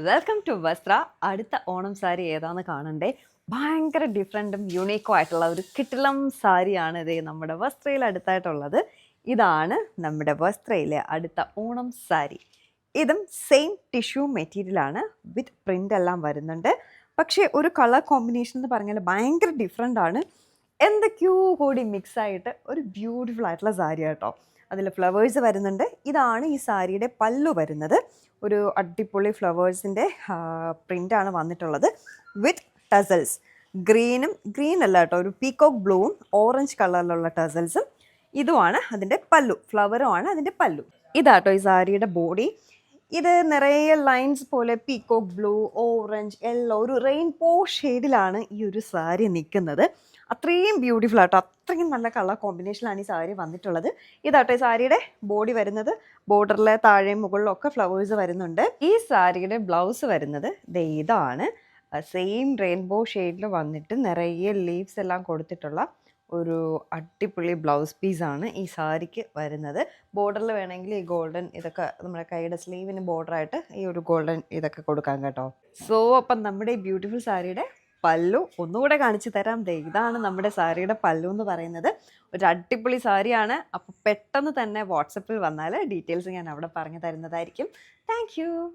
Welcome to വസ്ത്ര. അടുത്ത ഓണം സാരി ഏതാന്ന് കാണണ്ടേ? ഭയങ്കര ഡിഫറെൻറ്റും യുണീക്കും ആയിട്ടുള്ള ഒരു കിട്ടിലം സാരിയാണ് ഇത് നമ്മുടെ വസ്ത്രയിൽ അടുത്തായിട്ടുള്ളത്. ഇതാണ് നമ്മുടെ വസ്ത്രയിലെ അടുത്ത ഓണം സാരി. ഇതും സെയിം ടിഷ്യൂ മെറ്റീരിയലാണ്, വിത്ത് പ്രിൻ്റ് എല്ലാം വരുന്നുണ്ട്. പക്ഷേ ഒരു കളർ കോമ്പിനേഷൻ എന്ന് പറഞ്ഞാൽ ഭയങ്കര ഡിഫറെൻ്റ് ആണ്. എന്തൊക്കെയോ കൂടി മിക്സായിട്ട് ഒരു ബ്യൂട്ടിഫുൾ ആയിട്ടുള്ള സാരി കേട്ടോ. അതിൽ ഫ്ലവേഴ്സ് വരുന്നുണ്ട്. ഇതാണ് ഈ സാരിയുടെ പല്ലു വരുന്നത്. ഒരു അടിപൊളി ഫ്ലവേഴ്സിൻ്റെ പ്രിൻ്റാണ് വന്നിട്ടുള്ളത് വിത്ത് ടസൽസ്. ഗ്രീൻ അല്ല കേട്ടോ, ഒരു പീകോക്ക് ബ്ലൂവും ഓറഞ്ച് കളറിലുള്ള ടസൽസും. ഇതുമാണ് അതിൻ്റെ പല്ലു, ഫ്ലവറുമാണ് അതിൻ്റെ പല്ലു. ഇതാട്ടോ ഈ സാരിയുടെ ബോഡി. ഇത് നിറയെ ലൈൻസ് പോലെ പീകോക്ക് ബ്ലൂ, ഓറഞ്ച്, യെല്ലോ, ഒരു റെയിൻബോ ഷെയ്ഡിലാണ് ഈ ഒരു സാരി നിൽക്കുന്നത്. അത്രയും ബ്യൂട്ടിഫുൾ ആട്ടോ, അത്രയും നല്ല കളർ കോമ്പിനേഷനിലാണ് ഈ സാരി വന്നിട്ടുള്ളത്. ഇതാട്ടോ ഈ സാരിയുടെ ബോഡി വരുന്നത്. ബോർഡറിലെ താഴെയും മുകളിലും ഒക്കെ ഫ്ലവേഴ്സ് വരുന്നുണ്ട്. ഈ സാരിയുടെ ബ്ലൗസ് വരുന്നത് ഇതാണ്. സെയിം റെയിൻബോ ഷെയ്ഡിൽ വന്നിട്ട് നിറയെ ലീവ്സ് എല്ലാം കൊടുത്തിട്ടുള്ള ഒരു അടിപൊളി ബ്ലൗസ് പീസാണ് ഈ സാരിക്ക് വരുന്നത്. ബോർഡറിൽ വേണമെങ്കിൽ ഈ ഗോൾഡൻ ഇതൊക്കെ നമ്മുടെ കൈയുടെ സ്ലീവിന് ബോർഡറായിട്ട് ഈ ഒരു ഗോൾഡൻ ഇതൊക്കെ കൊടുക്കാം കേട്ടോ. സോ അപ്പം നമ്മുടെ ഈ ബ്യൂട്ടിഫുൾ സാരിയുടെ പല്ലു ഒന്നുകൂടെ കാണിച്ചു തരാം. ഇതാണ് നമ്മുടെ സാരിയുടെ പല്ലു എന്ന് പറയുന്നത്. ഒരു അടിപൊളി സാരിയാണ്. അപ്പോൾ പെട്ടെന്ന് തന്നെ വാട്സപ്പിൽ വന്നാൽ ഡീറ്റെയിൽസ് ഞാൻ അവിടെ പറഞ്ഞു തരുന്നതായിരിക്കും. താങ്ക്